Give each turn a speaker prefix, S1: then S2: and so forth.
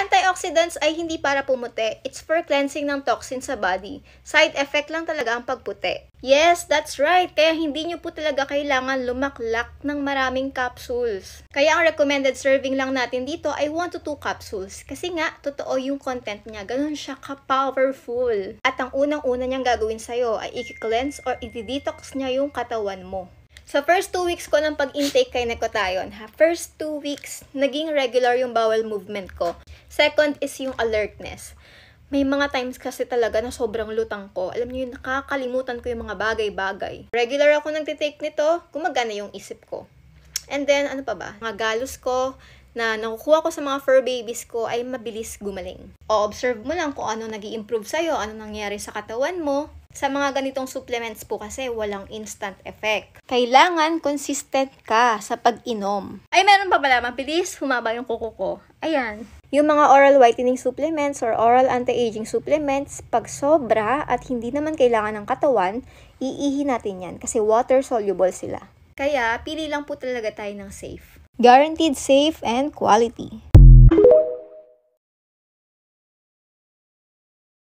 S1: Antioxidants ay hindi para pumuti. It's for cleansing ng toxin sa body. Side effect lang talaga ang pagputi. Yes, that's right. Kaya hindi nyo po talaga kailangan lumaklak ng maraming capsules. Kaya ang recommended serving lang natin dito ay 1 to 2 capsules. Kasi nga, totoo yung content niya. Ganun siya ka-powerful. At ang unang-una niyang gagawin sa'yo ay i-cleanse or i-detox niya yung katawan mo. Sa first 2 weeks ko ng pag-intake kay Necotiron, first 2 weeks, naging regular yung bowel movement ko. Second is yung alertness. May mga times kasi talaga na sobrang lutang ko. Alam niyo yun, nakakalimutan ko yung mga bagay-bagay. Regular ako nagtitake nito, gumagana yung isip ko. And then, ano pa ba? Mga galos ko na nakukuha ko sa mga fur babies ko ay mabilis gumaling. O-observe mo lang kung ano nag-i-improve sa'yo, ano nangyari sa katawan mo. Sa mga ganitong supplements po kasi walang instant effect. Kailangan consistent ka sa pag-inom. Ay, meron pa pala, mabilis humaba yung kuko ko. Ayan. Yung mga oral whitening supplements or oral anti-aging supplements, pag sobra at hindi naman kailangan ng katawan, iihi natin yan kasi water soluble sila. Kaya, pili lang po talaga tayo ng safe. Guaranteed safe and quality.